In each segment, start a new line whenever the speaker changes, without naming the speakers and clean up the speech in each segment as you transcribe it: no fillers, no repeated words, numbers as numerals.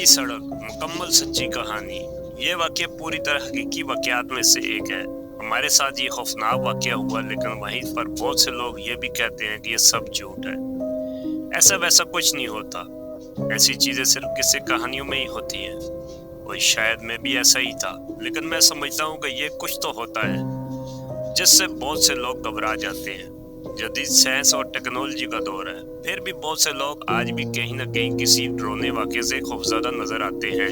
खाली सड़क, मुकम्मल सच्ची कहानी। ये वाक़या पूरी तरह हकीकी वाक़यात में से एक है। हमारे साथ ये खौफनाक वाक़या हुआ, लेकिन वहीं पर बहुत से लोग ये भी कहते हैं कि ये सब झूठ है। ऐसा वैसा कुछ नहीं होता। ऐसी चीज़ें सिर्फ किस्से कहानियों में ही होती हैं। और शायद मैं भी ऐसा ही था, लेकिन मैं समझता हूँ कि ये कुछ तो होता है जिससे बहुत से लोग घबरा जाते हैं। जदीद साइंस और टेक्नोलॉजी का दौर है, फिर भी बहुत से लोग आज भी कहीं न कहीं किसी डरावने वाक़ये से खौफज़दा नज़र आते हैं।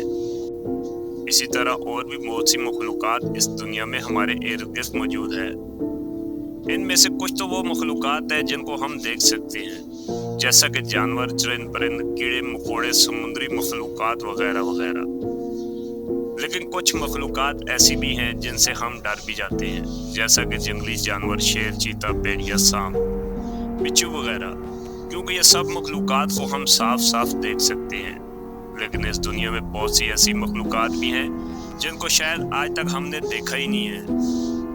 इसी तरह और भी बहुत सी मखलूक़ात इस दुनिया में हमारे इर्द-गिर्द मौजूद है। इनमें से कुछ तो वो मखलूक़ात है जिनको हम देख सकते हैं, जैसा कि जानवर, चरिंद परिंद, कीड़े मकोड़े, समुद्री मखलूक़ात वगैरह वगैरह। लेकिन कुछ मखलूक़ात ऐसी भी हैं जिनसे हम डर भी जाते हैं, जैसा कि जंगली जानवर, शेर, चीता, भेड़िया, सांप, बिच्छू वगैरह, क्योंकि ये सब मखलूक़ात को हम साफ साफ देख सकते हैं। लेकिन इस दुनिया में बहुत सी ऐसी मखलूक़ात भी हैं जिनको शायद आज तक हमने देखा ही नहीं है,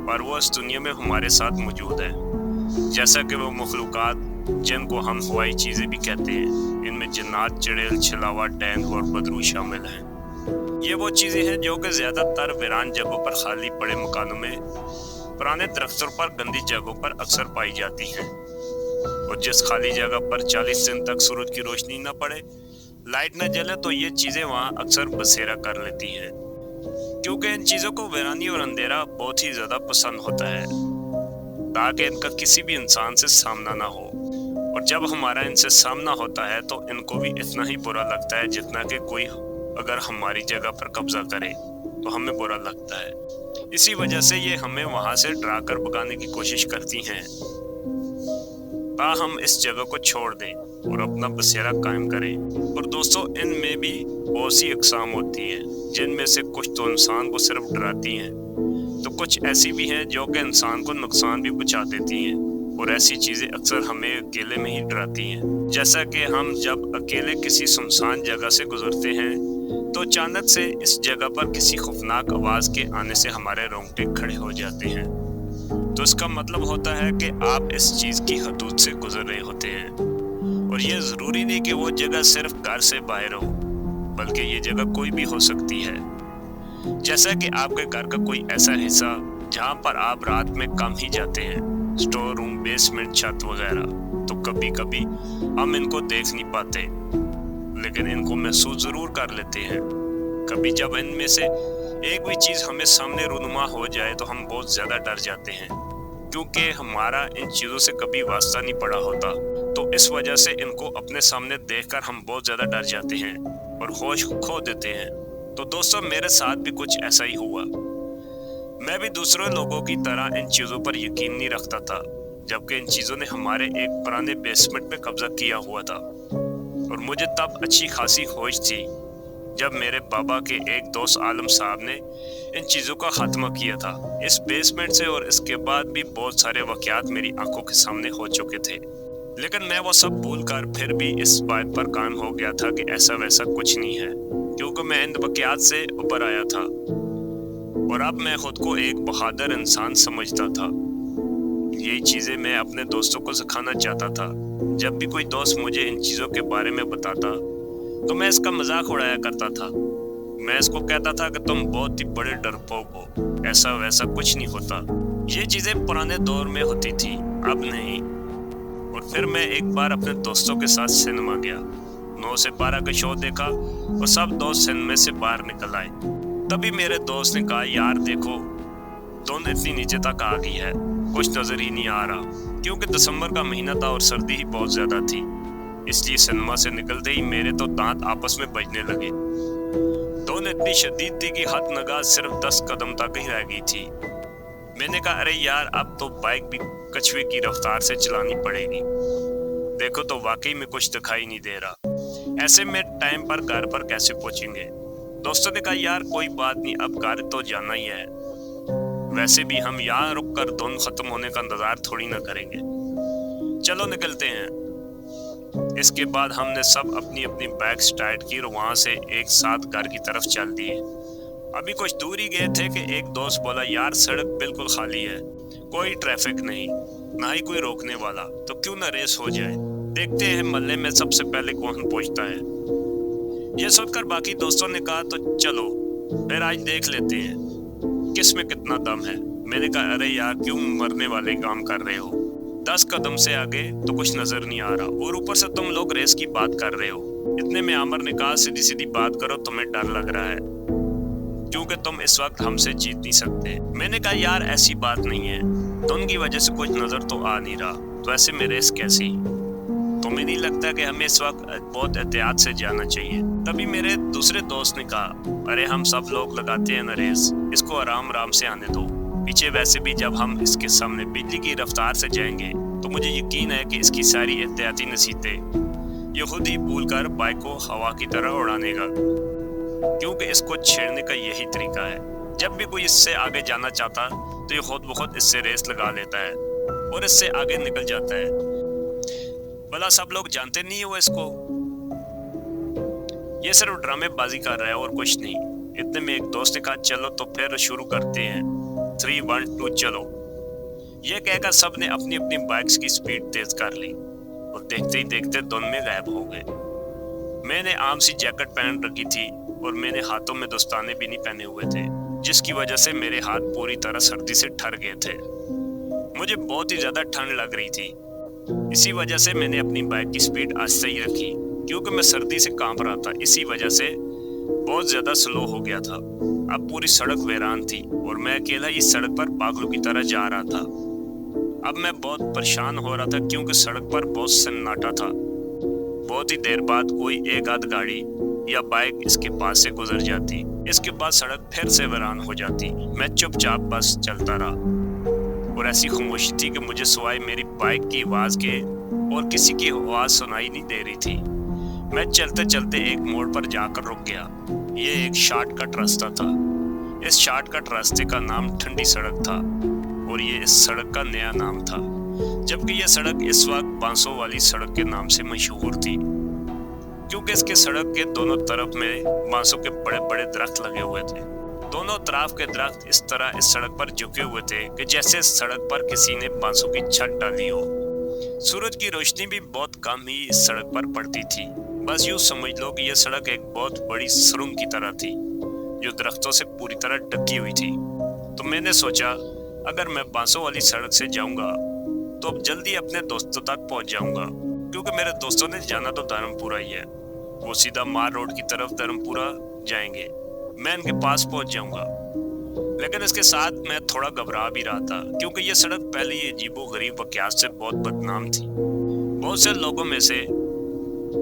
पर वो इस दुनिया में हमारे साथ मौजूद है। जैसा कि वो मखलूक़ात जिनको हम हवाई चीज़ें भी कहते हैं। इनमें जन्नात, चुड़ैल, छिलावा, डैंग और बदरू शामिल हैं। ये वो चीज़ें हैं जो कि ज़्यादातर वीरान जगहों पर, खाली पड़े मकानों में, पुराने दरख्तों पर, गंदी जगहों पर अक्सर पाई जाती हैं। और जिस खाली जगह पर 40 दिन तक सूरज की रोशनी न पड़े, लाइट न जले, तो ये चीज़ें वहाँ अक्सर बसेरा कर लेती हैं, क्योंकि इन चीज़ों को वीरानी और अंधेरा बहुत ही ज़्यादा पसंद होता है, ताकि इनका किसी भी इंसान से सामना ना हो। और जब हमारा इनसे सामना होता है तो इनको भी इतना ही बुरा लगता है जितना कि कोई अगर हमारी जगह पर कब्जा करे तो हमें बुरा लगता है। इसी वजह से ये हमें वहां से डरा कर भगाने की कोशिश करती हैं, हम इस जगह को छोड़ दें और अपना बसेरा कायम करें। और दोस्तों, इनमें भी बहुत सी अक़साम होती हैं, जिनमें से कुछ तो इंसान को सिर्फ डराती हैं, तो कुछ ऐसी भी हैं जो कि इंसान को नुकसान भी पहुंचा देती हैं। और ऐसी चीज़ें अक्सर हमें अकेले में ही डराती हैं। जैसा कि हम जब अकेले किसी सुनसान जगह से गुजरते हैं तो अचानक से इस जगह पर किसी खौफनाक आवाज़ के आने से हमारे रोंगटे खड़े हो जाते हैं, तो इसका मतलब होता है कि आप इस चीज़ की हदूद से गुजर रहे होते हैं। और ये ज़रूरी नहीं कि वो जगह सिर्फ घर से बाहर हो, बल्कि ये जगह कोई भी हो सकती है। जैसा कि आपके घर का कोई ऐसा हिस्सा जहाँ पर आप रात में कम ही जाते हैं, स्टोर रूम, बेसमेंट, छत वगैरह, तो कभी कभी हम इनको देख नहीं पाते, लेकिन इनको महसूस ज़रूर कर लेते हैं। कभी जब इनमें से एक भी चीज़ हमें सामने रूनुमा हो जाए तो हम बहुत ज़्यादा डर जाते हैं, क्योंकि हमारा इन चीज़ों से कभी वास्ता नहीं पड़ा होता। तो इस वजह से इनको अपने सामने देखकर हम बहुत ज़्यादा डर जाते हैं और होश खो देते हैं। तो दोस्तों, मेरे साथ भी कुछ ऐसा ही हुआ। मैं भी दूसरे लोगों की तरह इन चीज़ों पर यकीन नहीं रखता था, जबकि इन चीज़ों ने हमारे एक पुराने बेसमेंट में कब्जा किया हुआ था। और मुझे तब अच्छी खासी होश थी जब मेरे बाबा के एक दोस्त आलम साहब ने इन चीज़ों का खात्मा किया था इस बेसमेंट से। और इसके बाद भी बहुत सारे वाक़यात मेरी आंखों के सामने हो चुके थे, लेकिन मैं वो सब भूलकर फिर भी इस बात पर कायम हो गया था कि ऐसा वैसा कुछ नहीं है, क्योंकि मैं इन वाक़यात से ऊपर आया था और अब मैं खुद को एक बहादुर इंसान समझता था। यही चीज़ें मैं अपने दोस्तों को सिखाना चाहता था। जब भी कोई दोस्त मुझे इन चीज़ों के बारे में बताता तो मैं इसका मजाक उड़ाया करता था। मैं इसको कहता था कि तुम बहुत ही बड़े डरपोक हो, ऐसा वैसा कुछ नहीं होता। ये चीज़ें पुराने दौर में होती थी, अब नहीं। और फिर मैं एक बार अपने दोस्तों के साथ सिनेमा गया। 9 से 12 का शो देखा और सब दोस्त सिनेमा से बाहर निकल आए। तभी मेरे दोस्त ने कहा, यार देखो, धुंध इतनी नीचे तक आ गई है, कुछ नज़र ही नहीं आ रहा, क्योंकि दिसंबर का महीना था और सर्दी ही बहुत ज़्यादा थी। इसलिए सिनेमा से निकलते ही मेरे तो दांत आपस में बजने लगे। धुंध इतनी शदीद थी कि हद नगाह सिर्फ 10 कदम तक ही रह गई थी। मैंने कहा, अरे यार, अब तो बाइक भी कछुए की रफ्तार से चलानी पड़ेगी। देखो तो वाकई में कुछ दिखाई नहीं दे रहा। ऐसे में टाइम पर घर पर कैसे पहुंचेंगे? दोस्तों ने कहा, यार कोई बात नहीं, अब घर तो जाना ही है, वैसे भी हम यहाँ रुक कर धुंध खत्म होने का इंतजार थोड़ी ना करेंगे, चलो निकलते हैं। इसके बाद हमने सब अपनी अपनी बैग्स टाइट की और वहाँ से एक साथ घर की तरफ चल दिए। अभी कुछ दूर ही गए थे कि एक दोस्त बोला, यार सड़क बिल्कुल खाली है, कोई ट्रैफिक नहीं, ना ही कोई रोकने वाला, तो क्यों ना रेस हो जाए, देखते हैं मोहल्ले में सबसे पहले कौन पहुंचता है। ये सोचकर बाकी दोस्तों ने कहा तो चलो फिर आज देख लेते हैं किस में कितना दम है। मैंने कहा अरे यार क्यों मरने वाले काम कर रहे हो, 10 कदम से आगे तो कुछ नजर नहीं आ रहा और ऊपर से तुम लोग रेस की बात कर रहे हो। इतने में आमिर ने कहा सीधी सीधी बात करो, तुम्हें डर लग रहा है क्योंकि तुम इस वक्त हमसे जीत नहीं सकते। मैंने कहा यार ऐसी बात नहीं है, धुन की वजह से कुछ नजर तो आ नहीं रहा, तो ऐसे में रेस कैसी? तुम्हें नहीं लगता कि हमें इस वक्त बहुत एहतियात से जाना चाहिए? तभी मेरे दूसरे दोस्त ने कहा अरे हम सब लोग लगाते हैं ना रेस, इसको आराम आराम से आने दो। पीछे वैसे भी जब हम इसके सामने बिजली की रफ्तार से जाएंगे तो मुझे यकीन है कि इसकी सारी एहतियाती नसीहतें ये खुद ही भूल कर बाइक को हवा की तरह उड़ानेगा, क्योंकि इसको छेड़ने का यही तरीका है। जब भी कोई इससे आगे जाना चाहता तो ये खुद ब खुद इससे रेस लगा लेता है और इससे आगे निकल जाता है। भला सब लोग जानते नहीं हो इसको? ये सिर्फ ड्रामेबाजी कर रहा है और कुछ नहीं। इतने में एक दोस्त ने कहा चलो तो फिर शुरू करते हैं, 3, 1, 2 चलो। ये कहकर सबने अपनी अपनी बाइक्स की स्पीड तेज कर ली और देखते ही देखते धुन में गायब हो गए। मैंने आम सी जैकेट पहन रखी थी और मैंने हाथों में दस्ताने भी नहीं पहने हुए थे, जिसकी वजह से मेरे हाथ पूरी तरह सर्दी से ठर गए थे। मुझे बहुत ही ज्यादा ठंड लग रही थी, इसी वजह से मैंने अपनी बाइक की स्पीड आस्ते ही रखी, क्योंकि मैं सर्दी से कांप रहा था। इसी वजह से बहुत ज्यादा स्लो हो गया था। अब पूरी सड़क वीरान थी और मैं अकेला इस सड़क पर पागलों की तरह जा रहा था। अब मैं बहुत परेशान हो रहा था क्योंकि सड़क पर बहुत सन्नाटा था। बहुत ही देर बाद कोई एक आध गाड़ी या बाइक इसके पास से गुजर जाती, इसके बाद सड़क फिर से वीरान हो जाती। मैं चुपचाप बस चलता रहा और ऐसी खामोशी थी कि मुझे सिवाय मेरी बाइक की आवाज के और किसी की आवाज सुनाई नहीं दे रही थी। मैं चलते चलते एक मोड़ पर जाकर रुक गया। ये एक शॉर्टकट रास्ता था। इस शॉर्टकट रास्ते का नाम ठंडी सड़क था और ये इस सड़क का नया नाम था, जबकि यह सड़क इस वक्त बांसों वाली सड़क के नाम से मशहूर थी, क्योंकि इसके सड़क के दोनों तरफ में बांसों के बड़े बड़े दरख्त लगे हुए थे। दोनों तरफ के दरख्त इस तरह इस सड़क पर झुके हुए थे कि जैसे इस सड़क पर किसी ने बांसों की छत डाली हो। सूरज की रोशनी भी बहुत कम ही इस सड़क पर पड़ती थी। बस यूं समझ लो कि यह सड़क एक बहुत बड़ी सुरंग की तरह थी जो दरख्तों से पूरी तरह ढकी हुई थी। तो मैंने सोचा अगर मैं बांसों वाली सड़क से जाऊंगा तो अब जल्दी अपने दोस्तों तक पहुंच जाऊंगा, क्योंकि मेरे दोस्तों ने जाना तो धर्मपुरा ही है। वो सीधा मार रोड की तरफ धर्मपुरा जाएंगे, मैं इनके पास पहुंच जाऊंगा। लेकिन इसके साथ मैं थोड़ा घबरा भी रहा था, क्योंकि यह सड़क पहले ही अजीबो-गरीब वाकयात से बहुत बदनाम थी। बहुत से लोगों में से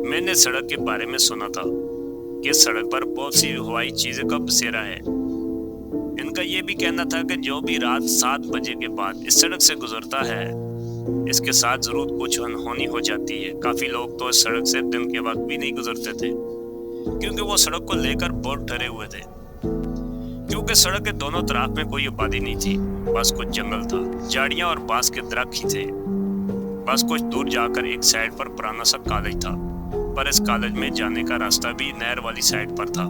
मैंने सड़क के बारे में सुना था कि सड़क पर बहुत सी हवाई चीजें का बसेरा है। इनका यह भी कहना था कि जो भी रात 7 बजे के बाद इस सड़क से गुजरता है इसके साथ जरूर कुछ अनहोनी हो जाती है। काफी लोग तो इस सड़क से दिन के वक्त भी नहीं गुजरते थे, क्योंकि वो सड़क को लेकर बहुत डरे हुए थे, क्योंकि सड़क के दोनों तरफ में कोई आबादी नहीं थी, बस कुछ जंगल था, झाड़ियां और बांस के दरख्त ही थे। बस कुछ दूर जाकर एक साइड पर पुराना सा कॉलेज था, पर इस कॉलेज में जाने का रास्ता भी नहर वाली साइड पर था।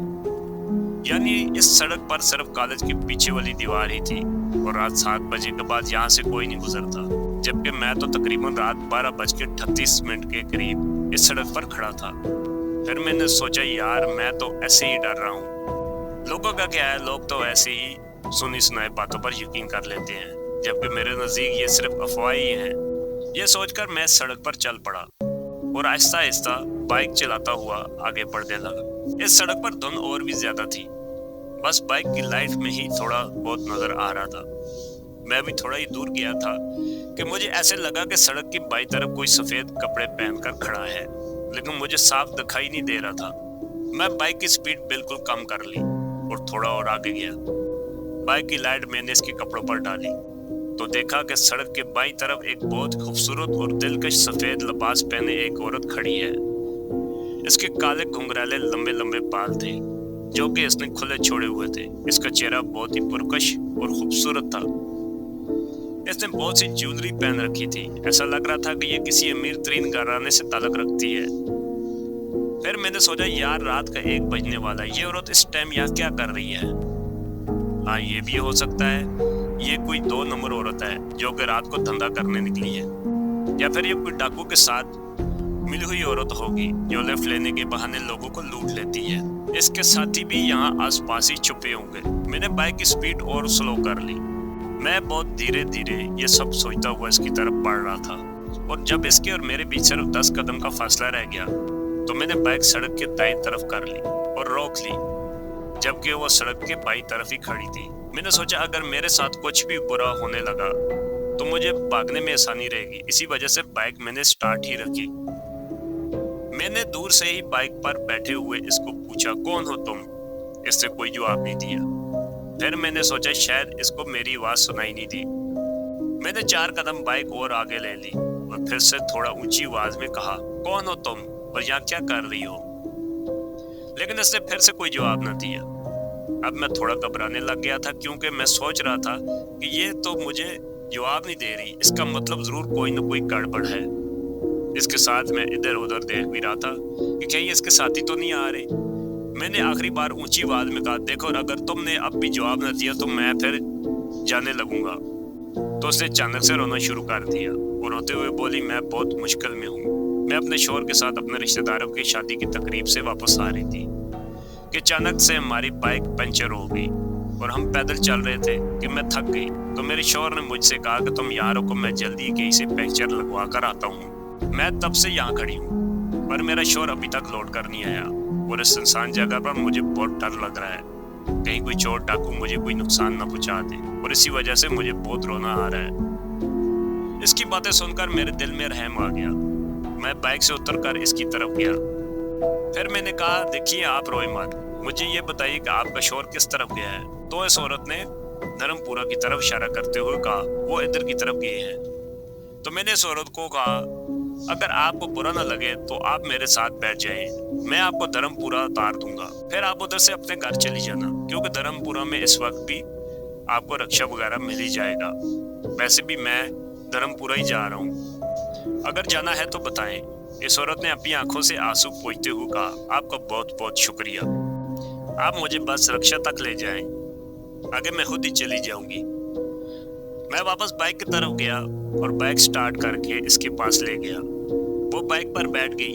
यानी इस सड़क पर सिर्फ कॉलेज के पीछे वाली दीवार ही थी और रात 7 बजे के बाद यहाँ से कोई नहीं गुजरता, जबकि मैं तो तकरीबन रात 12:38 के करीब इस सड़क पर खड़ा था। फिर मैंने सोचा यार मैं तो ऐसे ही डर रहा हूँ, लोगों का क्या है, लोग तो ऐसे ही सुनी सुनाई बातों पर यकीन कर लेते हैं, जबकि मेरे नजदीक ये सिर्फ अफवाह ही हैं। ये सोचकर मैं सड़क पर चल पड़ा और आहिस्ता आहिस्ता बाइक चलाता हुआ आगे बढ़ने लगा। इस सड़क पर धुंध और भी ज्यादा थी, बस बाइक की लाइट में ही थोड़ा बहुत नजर आ रहा था। मैं भी थोड़ा ही दूर गया था कि मुझे ऐसे लगा कि सड़क की बाईं तरफ कोई सफेद कपड़े पहनकर खड़ा है, लेकिन मुझे साफ दिखाई नहीं दे रहा था। मैं बाइक की स्पीड बिल्कुल कम कर ली और थोड़ा और आगे गया। बाइक की लाइट मैंने इसके कपड़ों पर डाली तो देखा कि सड़क के बाईं तरफ एक बहुत खूबसूरत और दिलकश सफेद लिबास पहने एक औरत खड़ी है। इसके काले घुंघराले लंबे लंबे बाल थे जो कि इसने खुले छोड़े हुए थे। इसका चेहरा बहुत ही पुरकश और खूबसूरत था। इसने बहुत सी ज्वेलरी पहन रखी थी, ऐसा लग रहा था कि ये किसी अमीर तरीन घराने से ताल्लुक रखती है। फिर मैंने सोचा यार रात का 1 बजने वाला, ये औरत इस टाइम यहाँ क्या कर रही है? हाँ ये भी हो सकता है ये कोई 2 नंबर औरत है जो कि रात को धंधा करने निकली है, या फिर ये कोई डाकू के साथ मिली हुई औरत होगी जो लिफ्ट लेने के बहाने लोगों को लूट लेती है। इसके साथी भी यहाँ आसपास ही छुपे होंगे। मैंने बाइक की स्पीड और स्लो कर ली। मैं बहुत धीरे धीरे ये सब सोचता हुआ इसकी तरफ बढ़ रहा था, और जब इसके और मेरे बीच सिर्फ 10 कदम का फासला रह गया तो मैंने बाइक सड़क के दाईं तरफ कर ली और रोक ली, जबकि वो सड़क के बाईं तरफ ही खड़ी थी। मैंने सोचा अगर मेरे साथ कुछ भी बुरा होने लगा तो मुझे भागने में आसानी रहेगी। इसी वजह से बाइक मैंने स्टार्ट ही रखी। मैंने दूर से ही बाइक पर बैठे हुए इसको पूछा, कौन हो तुम? इससे कोई जवाब नहीं दिया। फिर मैंने सोचा शायद इसको मेरी आवाज सुनाई नहीं दी। मैंने 4 कदम बाइक और आगे ले ली और फिर से थोड़ा ऊंची आवाज में कहा, कौन हो तुम और यहाँ क्या कर रही हो? लेकिन इसने फिर से कोई जवाब न दिया। अब मैं थोड़ा घबराने लग गया था, क्योंकि मैं सोच रहा था कि ये तो मुझे जवाब नहीं दे रही, इसका मतलब जरूर कोई न कोई गड़बड़ है। इसके साथ मैं इधर उधर देख भी रहा था कि कहीं इसके साथी तो नहीं आ रहे। मैंने आखिरी बार ऊंची आवाज में कहा, देखो अगर तुमने अब भी जवाब न दिया तो मैं फिर जाने लगूंगा। तो उसने अचानक से रोना शुरू कर दिया और रोते हुए बोली, मैं बहुत मुश्किल में हूँ। मैं अपने शोहर के साथ अपने रिश्तेदारों की शादी की तकरीब से वापस आ रही थी कि अचानक से हमारी बाइक पंचर हो गई और हम पैदल चल रहे थे कि मैं थक गई। तो मेरे शोहर ने मुझसे कहा कि तुम यहाँ रुको, मैं जल्दी कहीं से पंचर लगवा कर आता हूँ। मैं तब से यहाँ खड़ी हूँ, पर मेरा शोहर अभी तक लौट कर नहीं आया और इस सुनसान जगह पर मुझे बहुत डर लग रहा है, कहीं कोई चोर डाकू मुझे कोई नुकसान न पहुंचा दे, और इसी वजह से मुझे बहुत रोना आ रहा है। इसकी बातें सुनकर मेरे दिल में रहम आ गया। मैं बाइक से उतरकर इसकी तरफ गया। फिर मैंने कहा, देखिए आप रोए मत, मुझे ये बताइए कि आपका शोहर किस तरफ गया है? तो इस औरत ने धर्मपुरा की तरफ इशारा करते हुए कहा, वो इधर की तरफ गए हैं। तो मैंने इस औरत को कहा, अगर आपको बुरा न लगे तो आप मेरे साथ बैठ जाएं, मैं आपको धर्मपुरा उतार दूंगा, फिर आप उधर से अपने घर चली जाना, क्योंकि धर्मपुरा में इस वक्त भी आपको रक्षा वगैरह मिल ही जाएगा। वैसे भी मैं धर्मपुरा ही जा रहा हूँ, अगर जाना है तो बताएं। इस औरत ने अपनी आंखों से आंसू पोंछते हुए कहा, आपका बहुत बहुत शुक्रिया, आप मुझे बस रक्षा तक ले जाएं, आगे मैं खुद ही चली जाऊंगी। मैं वापस बाइक की तरफ गया और बाइक स्टार्ट करके इसके पास ले गया। वो बाइक पर बैठ गई,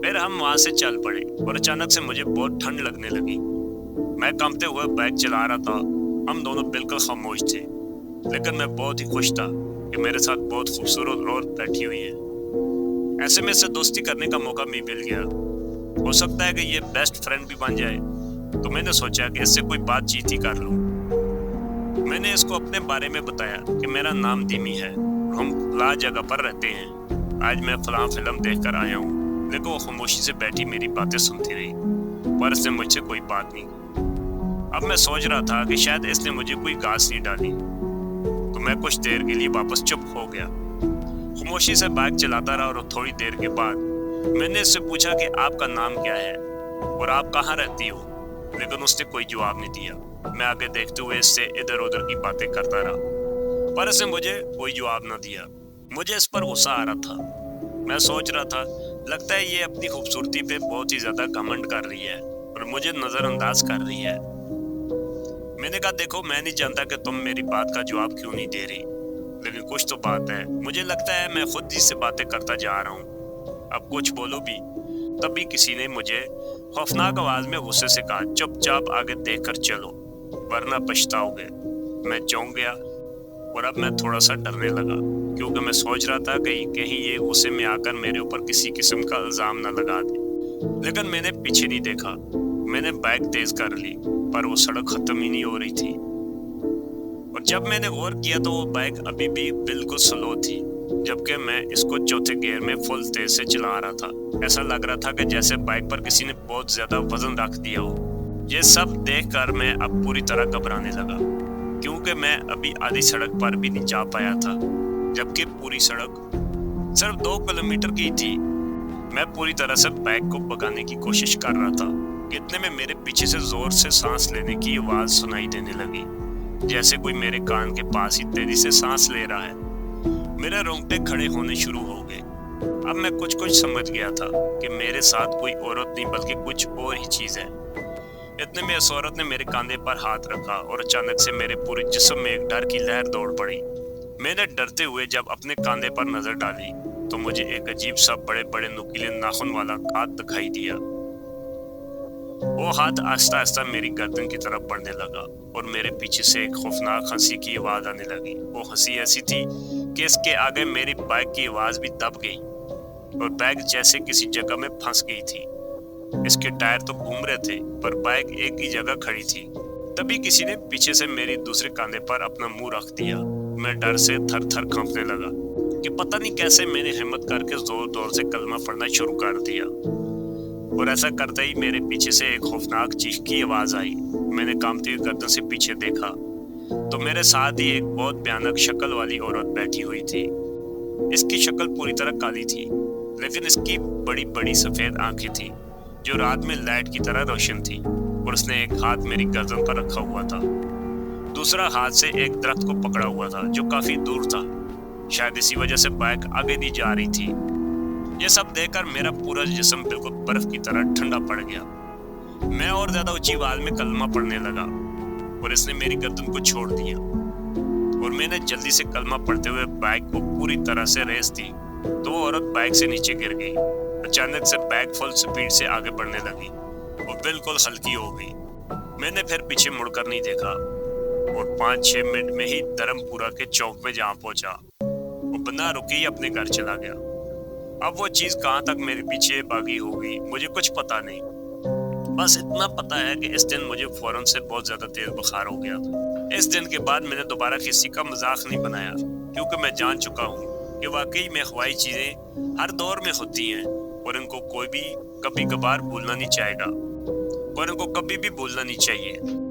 फिर हम वहां से चल पड़े और अचानक से मुझे बहुत ठंड लगने लगी। मैं कांपते हुए बाइक चला रहा था। हम दोनों बिल्कुल खामोश थे, लेकिन मैं बहुत ही खुश था कि मेरे साथ बहुत खूबसूरत औरत बैठी हुई है। ऐसे में इससे दोस्ती करने का मौका भी मिल गया। हो सकता है कि ये बेस्ट फ्रेंड भी बन जाए। तो मैंने सोचा कि इससे कोई बातचीत ही कर लूं। मैंने इसको अपने बारे में बताया कि मेरा नाम दिमी है, हम फलां जगह पर रहते हैं, आज मैं फलां फिल्म देखकर आया हूँ। लेकिन वो खामोशी से बैठी मेरी बातें सुनती रही, पर इसने मुझसे कोई बात नहीं की। अब मैं सोच रहा था कि शायद इसने मुझे कोई घास नहीं डाली, तो मैं कुछ देर के लिए वापस चुप हो गया। खामोशी से बाइक चलाता रहा और थोड़ी देर के बाद मैंने इससे पूछा कि आपका नाम क्या है और आप कहाँ रहती हो, लेकिन उसने कोई जवाब नहीं दिया। मैं आगे देखते हुए इससे इधर उधर की बातें करता रहा, पर इसने मुझे कोई जवाब न दिया। मुझे इस पर गुस्सा आ रहा था। मैं सोच रहा था, लगता है ये अपनी खूबसूरती पे बहुत ही ज्यादा घमंड कर रही है और मुझे नजरअंदाज कर रही है। मैंने कहा, देखो मैं नहीं जानता कि तुम मेरी बात का जवाब क्यों नहीं दे रही, लेकिन कुछ तो बात है। मुझे लगता है मैं खुद ही से बातें करता जा रहा हूँ, अब कुछ बोलो भी। तभी किसी ने मुझे खौफनाक आवाज में गुस्से से कहा, चुपचाप आगे देख कर चलो वरना पछताओगे। मैं चौंक गया और अब मैं थोड़ा सा डरने लगा, क्योंकि मैं सोच रहा था कि कहीं ये गुस्से में आकर मेरे ऊपर किसी किस्म का इल्जाम न लगा दे। लेकिन मैंने पीछे नहीं देखा। मैंने बाइक तेज कर ली, पर वो सड़क खत्म ही नहीं हो रही थी। और जब मैंने गौर किया तो वो बाइक अभी भी बिल्कुल स्लो थी, जबकि मैं इसको चौथे गियर में फुल तेज से चला रहा था। ऐसा लग रहा था कि जैसे बाइक पर किसी ने बहुत ज्यादा वजन रख दिया हो। ये सब देखकर मैं अब पूरी तरह घबराने लगा, क्योंकि मैं अभी आधी सड़क पर भी नहीं जा पाया था, जबकि पूरी सड़क सिर्फ 2 किलोमीटर की थी। मैं पूरी तरह से बाइक को भगाने की कोशिश कर रहा था। इतने में मेरे पीछे से जोर से सांस लेने की आवाज सुनाई देने लगी, जैसे कोई मेरे कान के पास ही तेजी से सांस ले रहा है। मेरे रोंगटे खड़े होने शुरू हो गए। अब मैं कुछ समझ गया था कि मेरे साथ कोई औरत नहीं बल्कि कुछ और ही चीज है। इतने में इस औरत ने मेरे कंधे पर हाथ रखा और अचानक से मेरे पूरे जिस्म में एक डर की लहर दौड़ पड़ी। मैंने डरते हुए जब अपने कंधे पर नजर डाली तो मुझे एक अजीब सा बड़े बड़े नुकीले नाखून वाला हाथ दिखाई दिया। वो हाथ आहिस्ता आहिस्ता मेरी गर्दन की तरफ बढ़ने लगा और मेरे पीछे से एक खौफनाक हंसी की आवाज आने लगी। वो हंसी ऐसी थी कि इसके आगे मेरी बाइक की आवाज भी दब गई और बाइक जैसे किसी जगह में फंस गई थी। इसके टायर तो घूम रहे थे पर बाइक एक ही जगह खड़ी थी। तभी किसी ने पीछे से मेरी दूसरे कंधे पर अपना मुंह रख दिया। मैं डर से थर थर कांपने लगा कि पता नहीं कैसे मैंने हिम्मत करके जोर जोर से कलमा पढ़ना शुरू कर दिया और ऐसा करते ही मेरे पीछे से एक खौफनाक चीख की आवाज आई। मैंने कांपती हुई गर्दन से पीछे देखा तो मेरे साथ ही एक बहुत भयानक शक्ल वाली औरत बैठी हुई थी। इसकी शक्ल पूरी तरह काली थी लेकिन इसकी बड़ी बड़ी सफेद आंखें थी जो रात में लाइट की तरह रोशन थी और उसने एक हाथ मेरी गर्दन पर रखा हुआ था, दूसरा हाथ से एक दरख्त को पकड़ा हुआ था जो काफी दूर था। शायद इसी वजह से बाइक आगे नहीं जा रही थी। यह सब देखकर मेरा पूरा जिस्म बिल्कुल बर्फ की तरह ठंडा पड़ गया। मैं और ज्यादा ऊंची आवाज में कलमा पढ़ने लगा और इसने मेरी गर्दन को छोड़ दिया और मैंने जल्दी से कलमा पढ़ते हुए बाइक को पूरी तरह से रेस दी तो वो औरत बाइक से नीचे गिर गई। अचानक से बाइक फुल स्पीड से आगे बढ़ने लगी और बिल्कुल हल्की हो गई। मैंने फिर पीछे मुड़कर नहीं देखा और 5-6 मिनट में ही धर्मपुरा के चौक में जहाँ पहुंचा वो बिना रुके ही अपने घर चला गया। अब वो चीज कहाँ तक मेरे पीछे भागी होगी मुझे कुछ पता नहीं, बस इतना पता है कि इस दिन मुझे फौरन से बहुत ज्यादा तेज बुखार हो गया। इस दिन के बाद मैंने दोबारा किसी का मजाक नहीं बनाया क्योंकि मैं जान चुका हूँ कि वाकई में हवाई चीजें हर दौर में होती हैं और इनको कोई भी कभी कभार भूलना नहीं चाहेगा और इनको कभी भी भूलना नहीं चाहिए।